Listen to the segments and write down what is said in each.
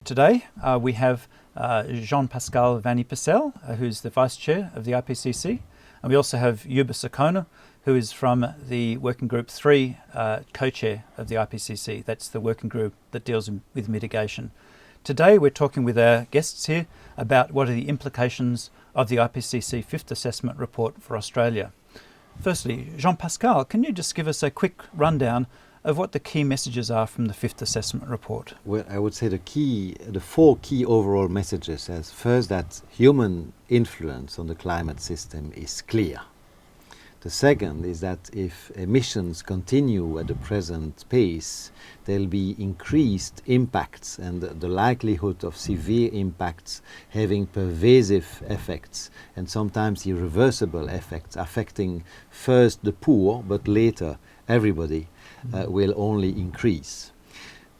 Today we have Jean-Pascal Vanni-Purcell, who's the Vice Chair of the IPCC, and we also have Yuba Sakona, who is from the Working Group 3, co-chair of the IPCC. That's the working group that deals with mitigation. Today we're talking with our guests here about what are the implications of the IPCC Fifth Assessment Report for Australia. Firstly, Jean-Pascal, can you just give us a quick rundown of what the key messages are from the Fifth Assessment Report? Well, I would say the four key overall messages is first that human influence on the climate system is clear. The second is that if emissions continue at the present pace, there'll be increased impacts and the likelihood of severe impacts having pervasive effects and sometimes irreversible effects affecting first the poor but later everybody will only increase.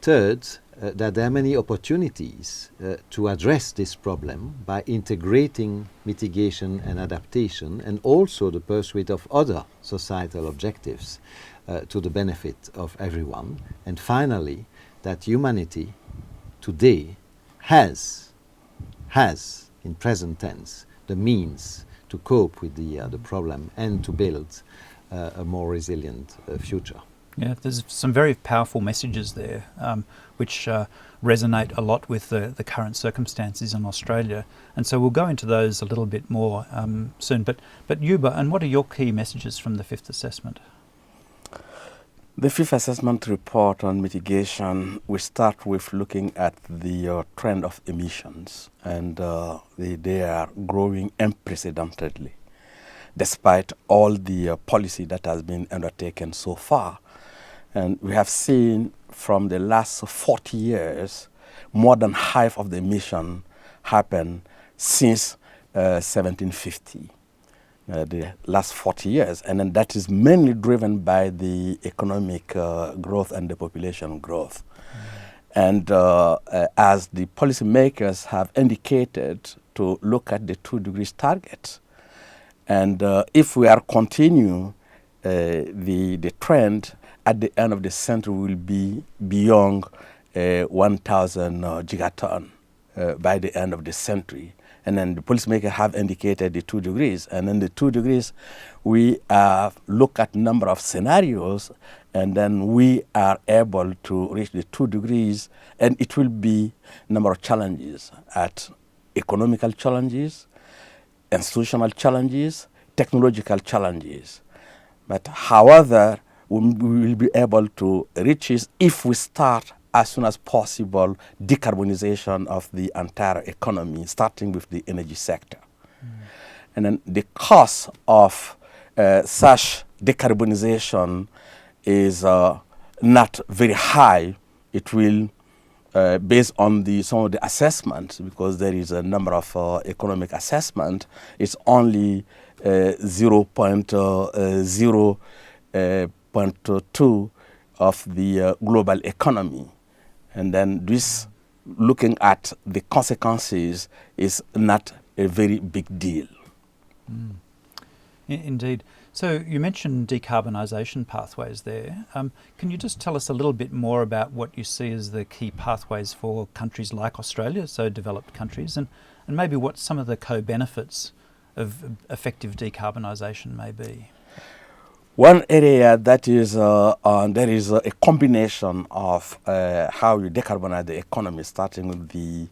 Third, that there are many opportunities to address this problem by integrating mitigation and adaptation and also the pursuit of other societal objectives to the benefit of everyone. And finally, that humanity today has in present tense the means to cope with the problem and to build a more resilient future. Yeah, there's some very powerful messages there, which resonate a lot with the current circumstances in Australia. And so we'll go into those a little bit more soon. But Yuba, and what are your key messages from the Fifth Assessment? The Fifth Assessment Report on mitigation, we start with looking at the trend of emissions, and they are growing unprecedentedly, despite all the policy that has been undertaken so far. And we have seen from the last 40 years, more than half of the emission happened since 1750, the last 40 years. And then that is mainly driven by the economic growth and the population growth. And as the policymakers have indicated to look at the 2 degrees target, and if we are continue the trend, at the end of the century will be beyond 1,000 gigaton by the end of the century. And then the policymakers have indicated the 2 degrees. And then the 2 degrees, we look at number of scenarios, and then we are able to reach the 2 degrees, and it will be number of challenges at economical challenges, institutional challenges, technological challenges. But however, we will be able to reach it if we start as soon as possible decarbonization of the entire economy, starting with the energy sector. And then the cost of such decarbonization is not very high. It will, based on some of the assessments, because there is a number of economic assessment, it's only 0.02 of the global economy. And then this, looking at the consequences, is not a very big deal. Indeed. So you mentioned decarbonisation pathways there. Can you just tell us a little bit more about what you see as the key pathways for countries like Australia, so developed countries, and maybe what some of the co-benefits of effective decarbonisation may be? One area that is there is a combination of how you decarbonize the economy, starting with the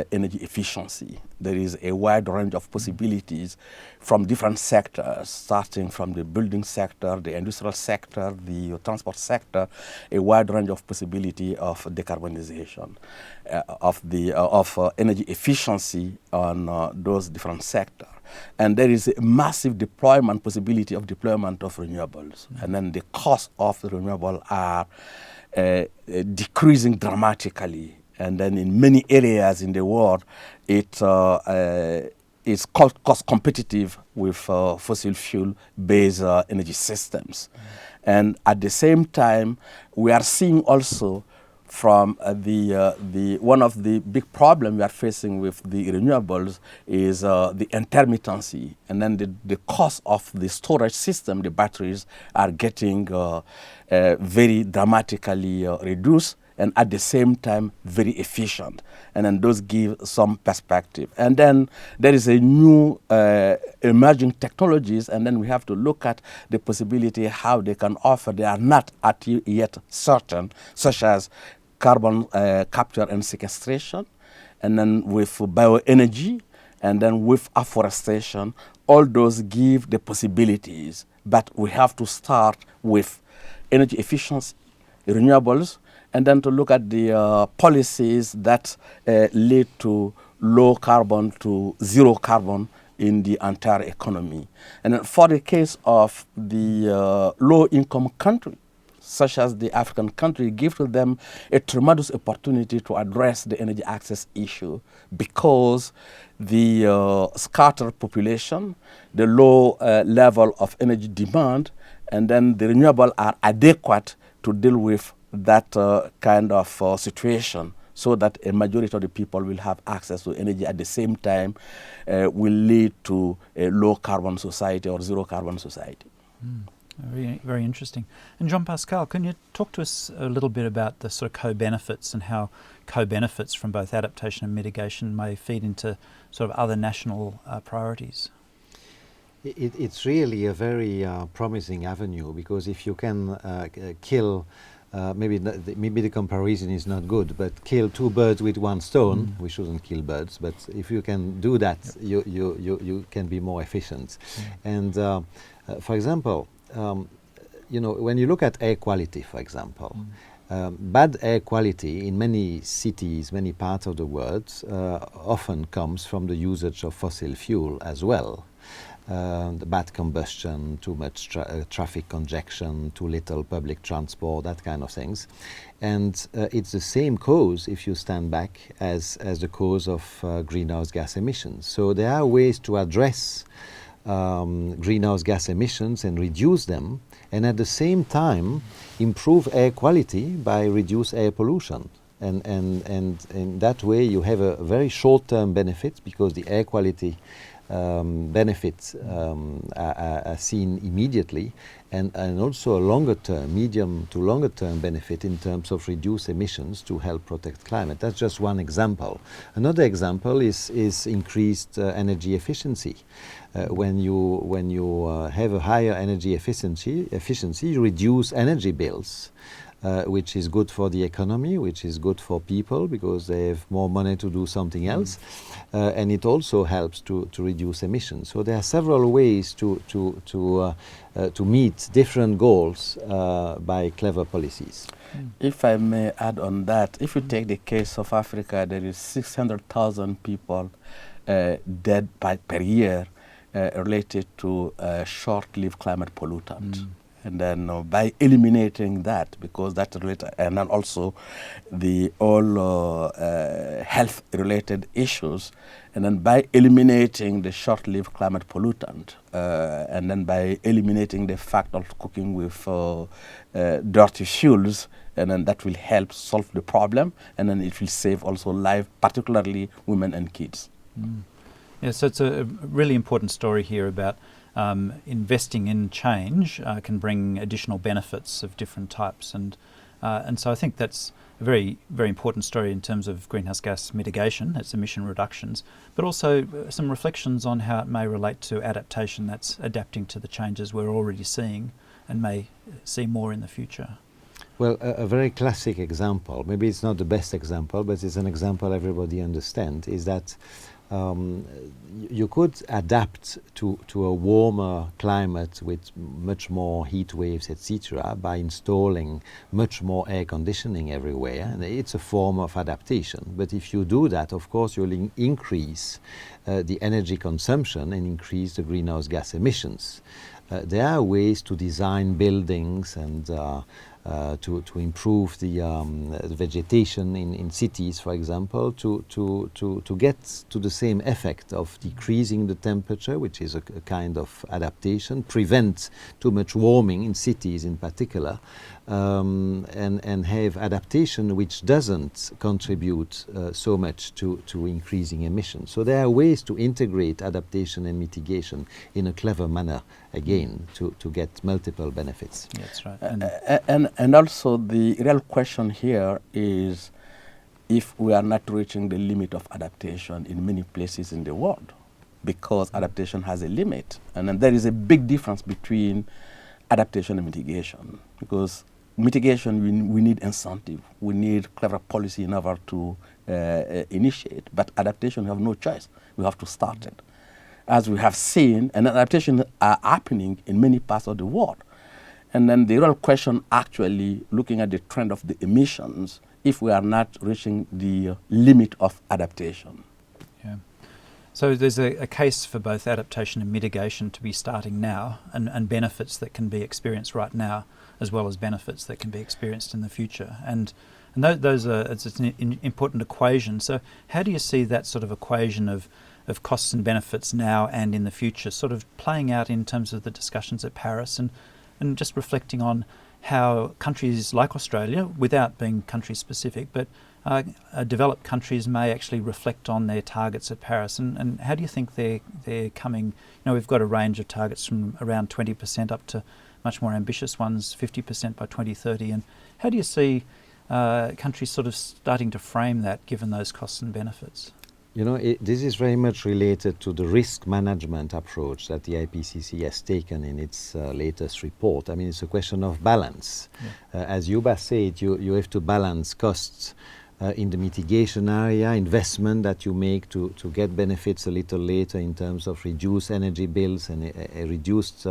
energy efficiency. There is a wide range of possibilities from different sectors, starting from the building sector, the industrial sector, the transport sector, a wide range of possibility of decarbonization of energy efficiency on those different sectors. And there is a massive possibility of deployment of renewables. And then the cost of the renewable are decreasing dramatically. And then in many areas in the world, it is cost competitive with fossil fuel-based energy systems. And at the same time, we are seeing also from one of the big problems we are facing with the renewables is the intermittency, and then the cost of the storage system, the batteries, are getting very dramatically reduced, and at the same time very efficient. And then those give some perspective. And then there is a new emerging technologies, and then we have to look at the possibility how they can offer. They are not yet certain, such as carbon capture and sequestration, and then with bioenergy, and then with afforestation. All those give the possibilities, but we have to start with energy efficiency, renewables, and then to look at the policies that lead to low carbon to zero carbon in the entire economy. And then for the case of the low-income country, such as the African country, give to them a tremendous opportunity to address the energy access issue, because the scattered population, the low level of energy demand, and then the renewable are adequate to deal with that kind of situation, so that a majority of the people will have access to energy at the same time, will lead to a low carbon society or zero carbon society. Very, very interesting. And Jean-Pascal, can you talk to us a little bit about the sort of co-benefits and how co-benefits from both adaptation and mitigation may feed into sort of other national priorities? It's really a very promising avenue, because if you can kill, maybe the comparison is not good, but kill two birds with one stone. We shouldn't kill birds, but if you can do that, you can be more efficient. And for example, you know, when you look at air quality, for example, bad air quality in many cities, many parts of the world, often comes from the usage of fossil fuel as well. The bad combustion, too much traffic congestion, too little public transport, that kind of things. And it's the same cause, if you stand back, as the cause of greenhouse gas emissions. So there are ways to address greenhouse gas emissions and reduce them, and at the same time improve air quality by reduce air pollution. And in that way you have a very short-term benefit, because the air quality benefits are seen immediately, and also a longer term, medium to longer term benefit in terms of reduced emissions to help protect climate. That's just one example. Another example is increased energy efficiency. When you have a higher energy efficiency, you reduce energy bills. Which is good for the economy, which is good for people, because they have more money to do something else, and it also helps to reduce emissions. So there are several ways to meet different goals by clever policies. If I may add on that, if you take the case of Africa, there is 600,000 people dead per year related to short-lived climate pollutant. And then by eliminating that, because that's related, and then also the all health-related issues, and then by eliminating the short-lived climate pollutant, and then by eliminating the fact of cooking with dirty fuels, and then that will help solve the problem, and then it will save also life, particularly women and kids. Yeah, so it's a really important story here about investing in change can bring additional benefits of different types, and so I think that's a very, very important story in terms of greenhouse gas mitigation, that's emission reductions, but also some reflections on how it may relate to adaptation, that's adapting to the changes we're already seeing and may see more in the future. Well, a very classic example, maybe it's not the best example, but it's an example everybody understands, is that you could adapt to a warmer climate with much more heat waves, etc., by installing much more air conditioning everywhere, and it's a form of adaptation. But if you do that, of course, you'll increase the energy consumption and increase the greenhouse gas emissions. There are ways to design buildings and to improve the vegetation in cities, for example, to get to the same effect of decreasing the temperature, which is a kind of adaptation, prevent too much warming in cities in particular, and have adaptation which doesn't contribute so much to increasing emissions. So there are ways to integrate adaptation and mitigation in a clever manner, again, to get multiple benefits. Yeah, that's right. And also the real question here is if we are not reaching the limit of adaptation in many places in the world, because adaptation has a limit. And then there is a big difference between adaptation and mitigation, because mitigation, we need incentive, we need clever policy in order to initiate, but adaptation, we have no choice, we have to start it. As we have seen, and adaptations are happening in many parts of the world. And then the real question, actually, looking at the trend of the emissions, if we are not reaching the limit of adaptation. Yeah. So there's a case for both adaptation and mitigation to be starting now, and benefits that can be experienced right now, as well as benefits that can be experienced in the future. And those are, it's an important equation. So how do you see that sort of equation of costs and benefits now and in the future sort of playing out in terms of the discussions at Paris, and just reflecting on how countries like Australia, without being country specific, but developed countries may actually reflect on their targets at Paris, and how do you think they're coming? You know, we've got a range of targets from around 20% up to much more ambitious ones, 50% by 2030, and how do you see countries sort of starting to frame that given those costs and benefits? You know, this is very much related to the risk management approach that the IPCC has taken in its latest report. I mean, it's a question of balance. Yeah. As Yuba said, you have to balance costs in the mitigation area, investment that you make to get benefits a little later in terms of reduced energy bills and reduced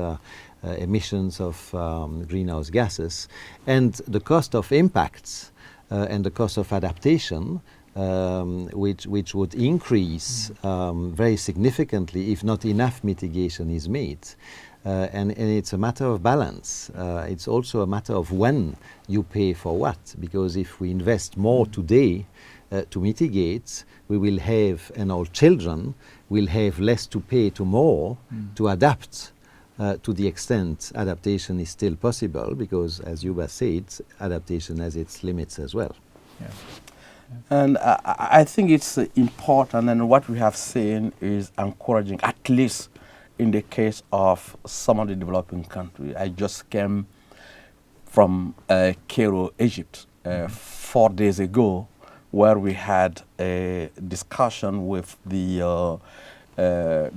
emissions of greenhouse gases, and the cost of impacts and the cost of adaptation, which would increase very significantly if not enough mitigation is made. And it's a matter of balance. It's also a matter of when you pay for what, because if we invest more today to mitigate, we will have, and our children will have less to pay tomorrow to adapt to the extent adaptation is still possible, because as Yuba said, adaptation has its limits as well. Yeah. And I think it's important, and what we have seen is encouraging, at least in the case of some of the developing countries. I just came from Cairo, Egypt, 4 days ago, where we had a discussion with the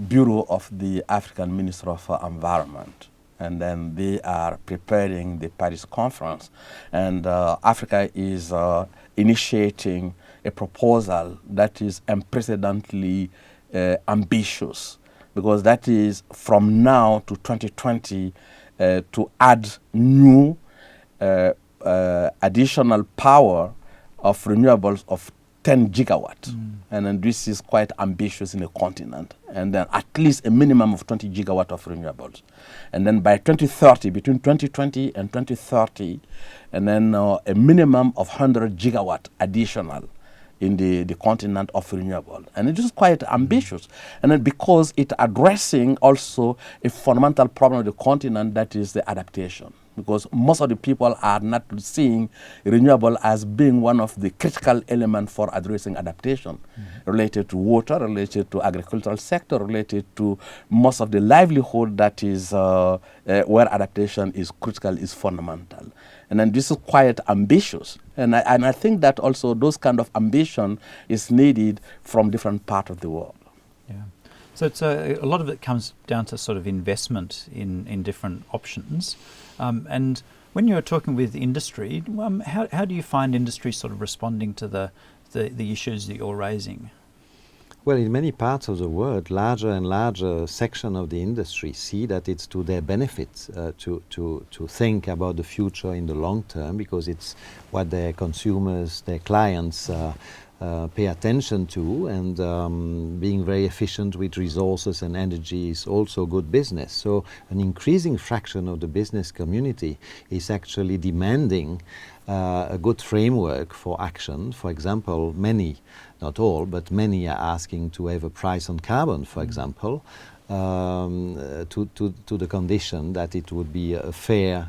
Bureau of the African Minister of Environment. And then they are preparing the Paris conference. And Africa is initiating a proposal that is unprecedentedly ambitious, because that is from now to 2020 to add new additional power of renewables of 10 gigawatt. And then this is quite ambitious in the continent. And then at least a minimum of 20 gigawatt of renewables. And then by 2030, between 2020 and 2030, and then a minimum of 100 gigawatt additional in the continent of renewable. And it is quite ambitious. And then because it's addressing also a fundamental problem of the continent, that is the adaptation. Because most of the people are not seeing renewable as being one of the critical elements for addressing adaptation, related to water, related to agricultural sector, related to most of the livelihood that is where adaptation is critical, is fundamental. And then this is quite ambitious. And I think that also those kind of ambition is needed from different parts of the world. Yeah. So it's a lot of it comes down to sort of investment in different options. And when you're talking with industry, how do you find industry sort of responding to the issues that you're raising? Well, in many parts of the world, larger and larger section of the industry see that it's to their benefit to think about the future in the long term, because it's what their consumers, their clients pay attention to, and being very efficient with resources and energy is also good business. So an increasing fraction of the business community is actually demanding a good framework for action. For example, many, not all, but many are asking to have a price on carbon, for example, to the condition that it would be a fair,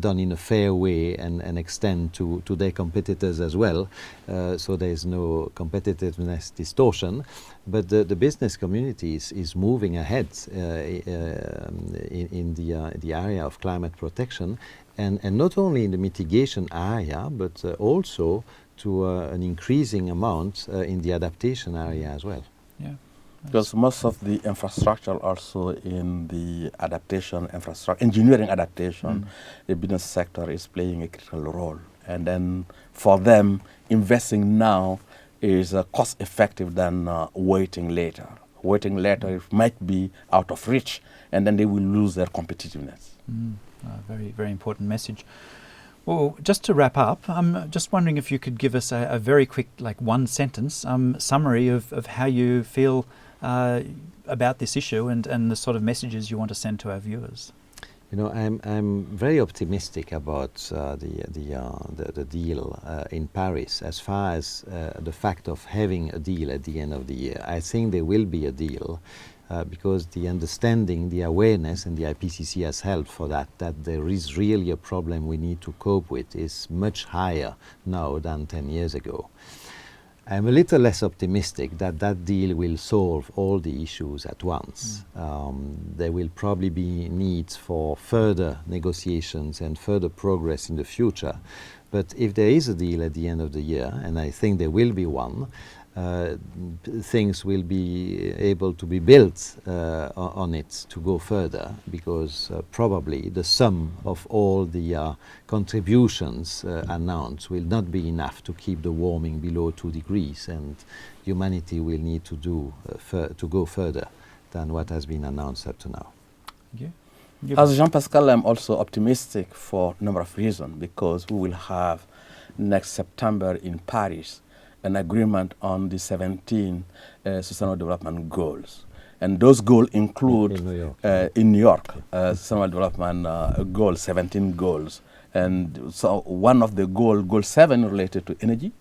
done in a fair way and extend to their competitors as well, so there is no competitiveness distortion. But the business community is moving ahead in the area of climate protection, and not only in the mitigation area, but also to an increasing amount in the adaptation area as well. Yeah. Because most of the infrastructure also in the adaptation infrastructure, engineering adaptation, the business sector is playing a critical role. And then for them, investing now is cost effective than waiting later. Waiting later might be out of reach, and then they will lose their competitiveness. Very, very important message. Well, just to wrap up, I'm just wondering if you could give us a very quick, like one sentence summary of how you feel about this issue and the sort of messages you want to send to our viewers. You know, I'm very optimistic about the deal in Paris. As far as the fact of having a deal at the end of the year, I think there will be a deal. Because the understanding, the awareness, and the IPCC has helped for that there is really a problem we need to cope with is much higher now than 10 years ago. I'm a little less optimistic that that deal will solve all the issues at once. There will probably be needs for further negotiations and further progress in the future. But if there is a deal at the end of the year, and I think there will be one, things will be able to be built on it to go further, because probably the sum of all the contributions announced will not be enough to keep the warming below 2 degrees, and humanity will need to do to go further than what has been announced up to now. Thank you. As Jean-Pascal, I'm also optimistic for a number of reasons, because we will have next September in Paris an agreement on the 17 Sustainable Development Goals. And those goals include, in New York, Sustainable Development Goals, 17 goals. And so one of the goal 7 related to energy,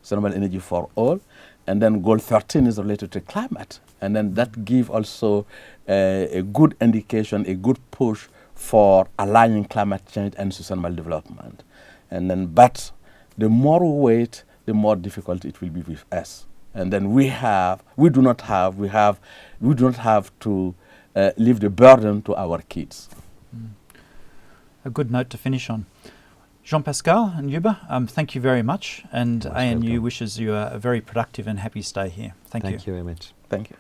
sustainable energy for all. And then goal 13 is related to climate. And then that gives also a good indication, a good push for aligning climate change and sustainable development. And then, but the more we wait, the more difficult it will be with us. And then we do not have to leave the burden to our kids. A good note to finish on. Jean-Pascal and Yuba, thank you very much, and ANU wishes you a very productive and happy stay here. Thank you. Thank you very much. Thank you.